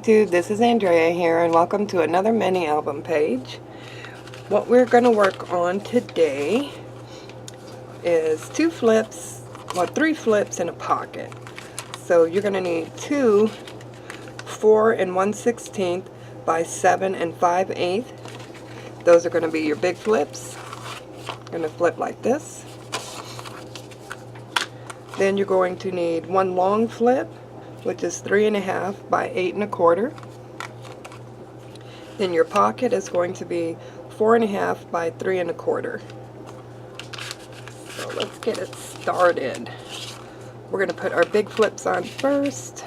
YouTube, this is Andrea here and welcome to another mini album page. What we're going to work on today is three flips in a pocket. So you're going to need two 4 1/16 by 7 5/8. Those are going to be your big flips. You're going to flip like this. Then you're going to need one long flip, which is 3 1/2 by 8 1/4. Then your pocket is going to be 4 1/2 by 3 1/4. So let's get it started. We're going to put our big flips on first.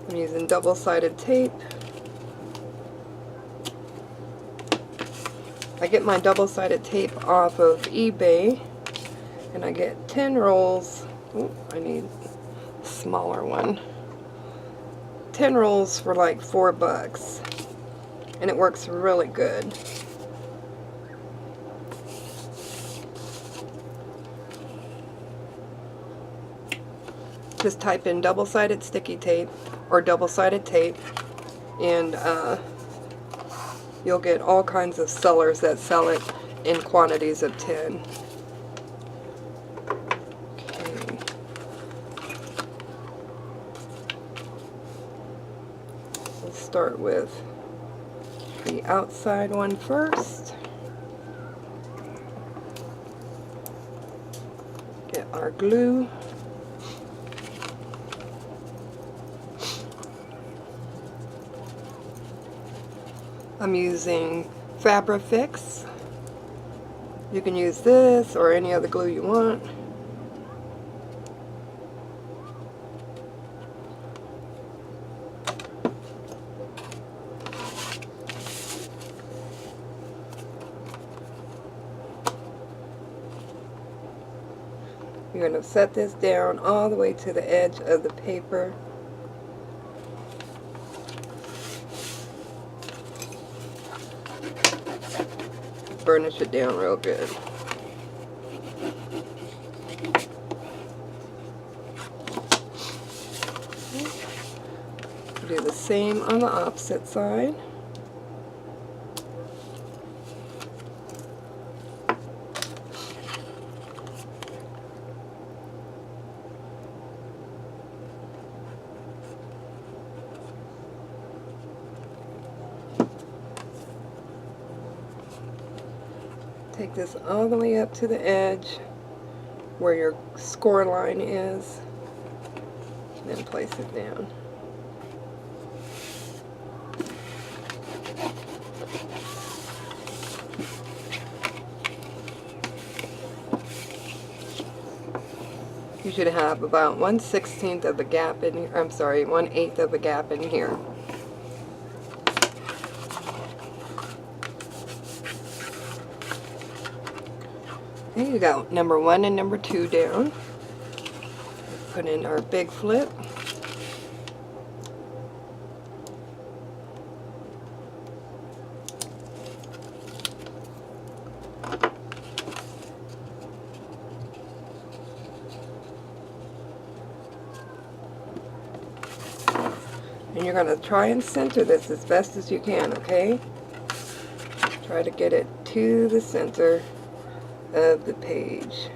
I'm using double-sided tape. I get my double-sided tape off of eBay, and I get 10 rolls. Ooh, I need a smaller one. 10 rolls for like $4, and it works really good. Just type in double-sided sticky tape or double-sided tape, and you'll get all kinds of sellers that sell it in quantities of 10. Okay. We'll start with the outside one first. Get our glue. I'm using Fix. You can use this or any other glue you want. You're going to set this down all the way to the edge of the paper. Burnish it down real good. Do the same on the opposite side. Take this all the way up to the edge where your score line is, and then place it down. You should have about 1/16 of a gap in here. I'm sorry, 1/8 of a gap in here. There you go, number 1 and number 2 down. Put in our big flip. And you're going to try and center this as best as you can, okay? Try to get it to the center of the page,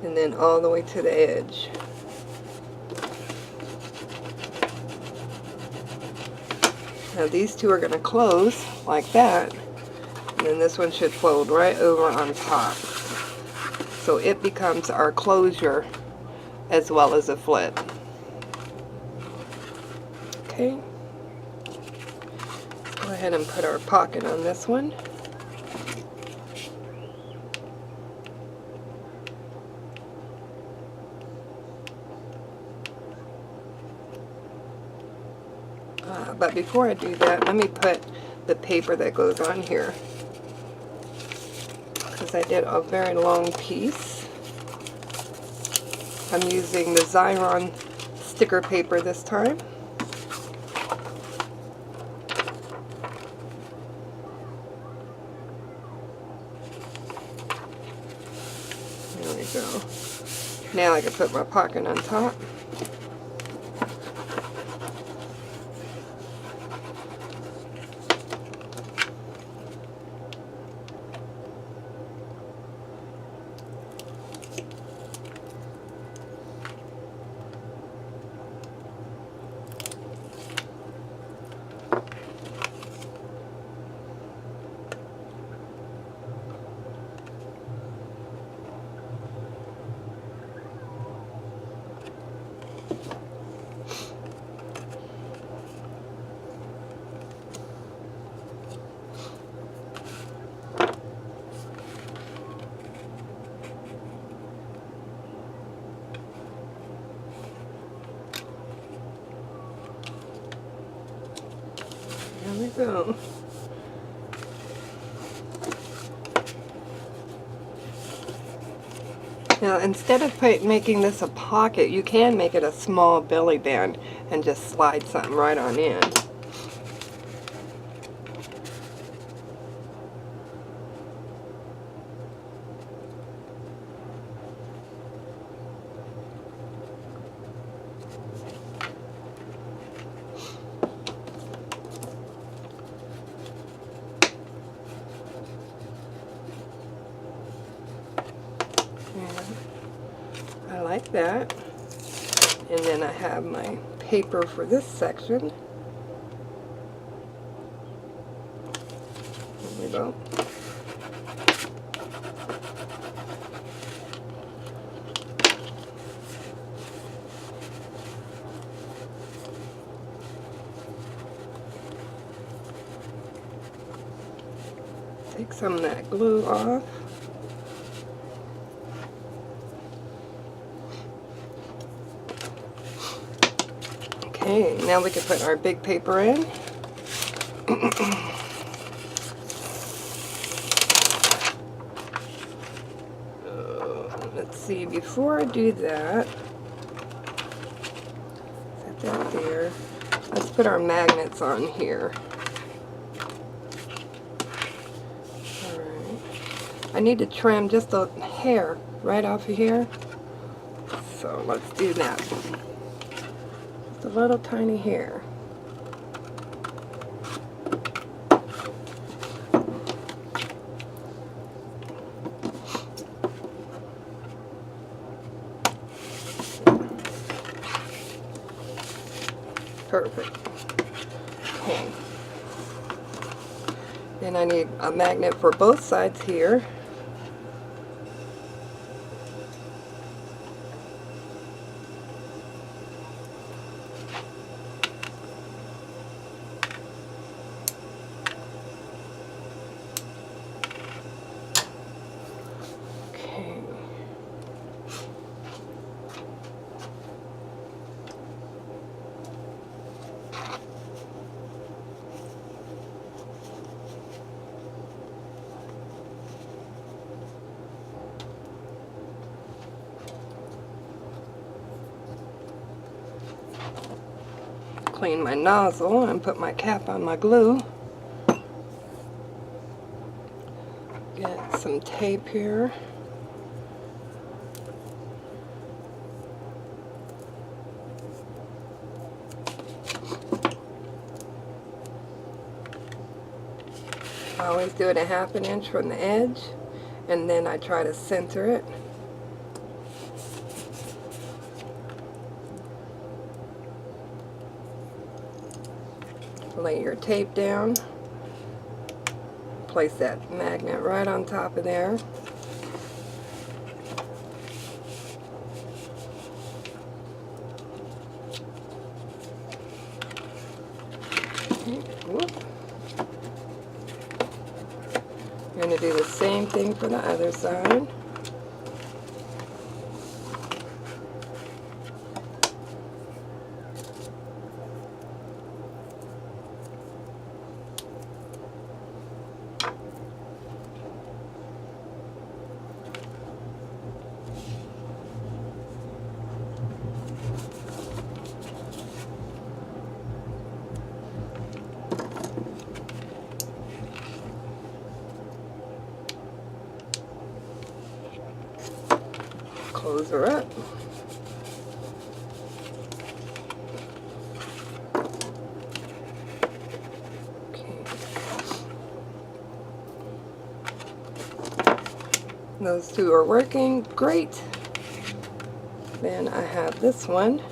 and then all the way to the edge. Now these two are going to close like that, and then this one should fold right over on top, so it becomes our closure as well as a flip. Okay, go ahead and put our pocket on this one. But before I do that, let me put the paper that goes on here, because I did a very long piece. I'm using the Xyron sticker paper this time. Now I can put my pocket on top. There we go. Now, instead of making this a pocket, you can make it a small belly band and just slide something right on in. I like that. And then I have my paper for this section. There we go. Take some of that glue off. Okay, now we can put our big paper in. Let's see, before I do that, set that there. Let's put our magnets on here. Alright. I need to trim just a hair right off of here. So let's do that. A little tiny hair. Perfect. Okay. Then I need a magnet for both sides here. Clean my nozzle and put my cap on my glue. Get some tape here. I always do it a ½ inch from the edge, and then I try to center it. Lay your tape down. Place that magnet right on top of there. Whoop. You're going to do the same thing for the other side. close her up. Those two are working great. Then I have this one,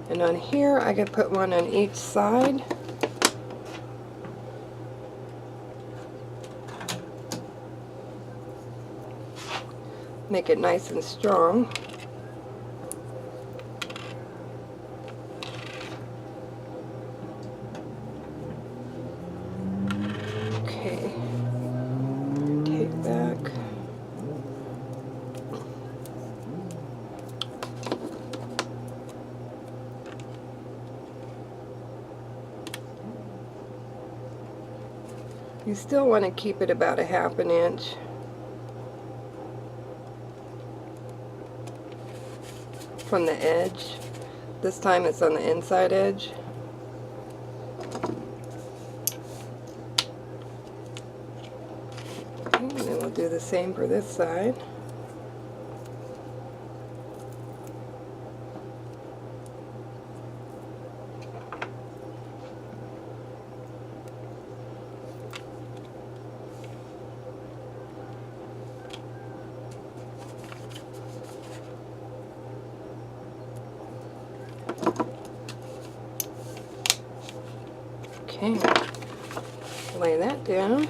and on here I can put one on each side. Make it nice and strong. Okay, take back. You still want to keep it about 1/2 inch. From the edge. This time it's on the inside edge. Okay, and then we'll do the same for this side. Okay, lay that down.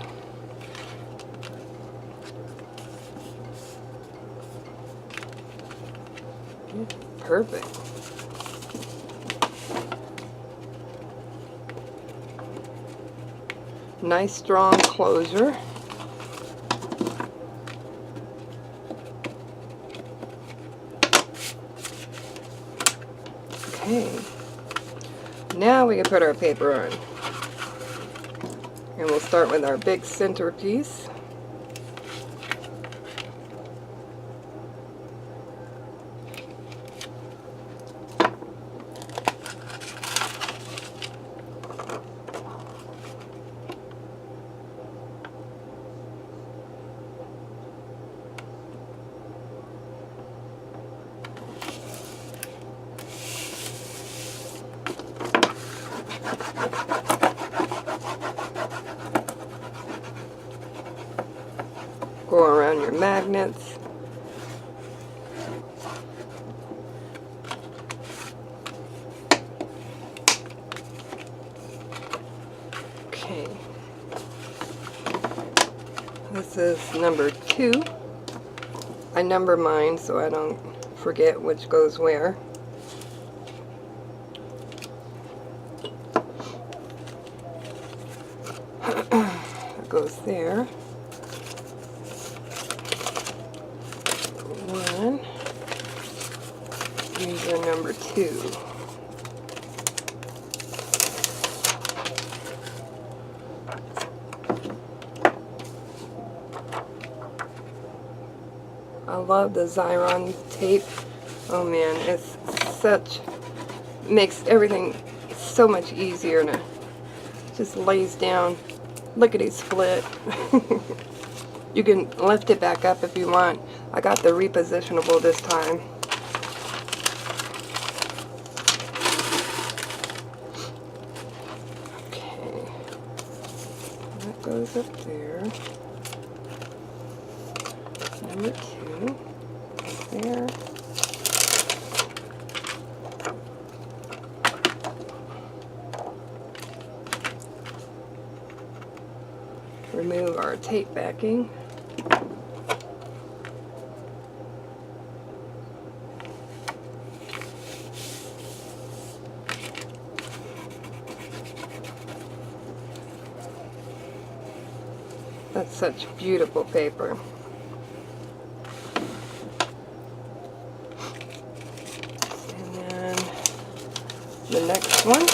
Perfect. Nice strong closure. Okay, now we can put our paper on. And we'll start with our big centerpiece. Go around your magnets. Okay. This is number 2. I number mine so I don't forget which goes where. It goes there. 1. These are number 2. I love the Xyron tape. Oh man, it's makes everything so much easier, and it just lays down lickety split. You can lift it back up if you want. I got the repositionable this time. Okay, that goes up there. Number 2, there. Remove our tape backing. That's such beautiful paper. And then the next one.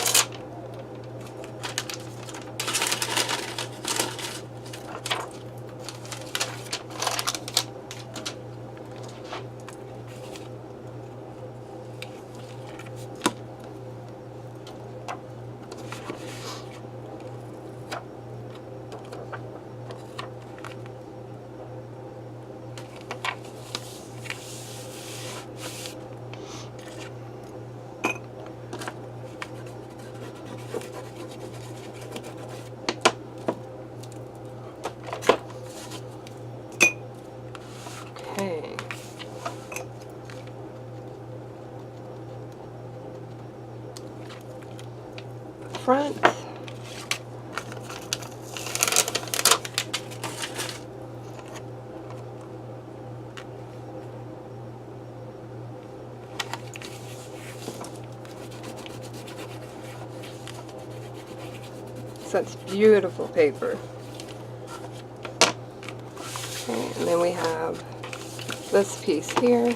front. Such beautiful paper. Okay, and then we have this piece here.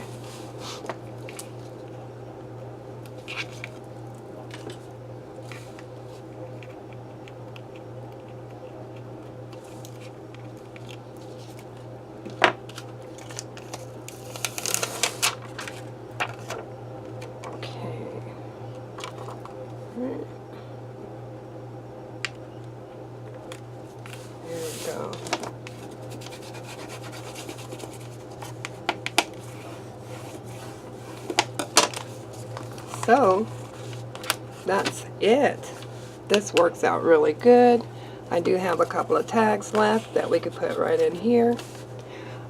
Go. So that's it. This works out really good. I do have a couple of tags left that we could put right in here.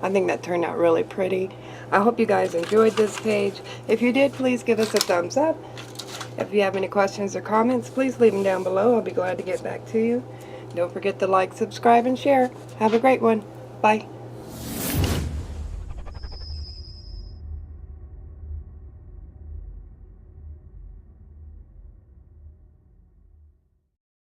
I think that turned out really pretty. I hope you guys enjoyed this page. If you did, please give us a thumbs up. If you have any questions or comments, please leave them down below. I'll be glad to get back to you. Don't forget to like, subscribe, and share. Have a great one. Bye.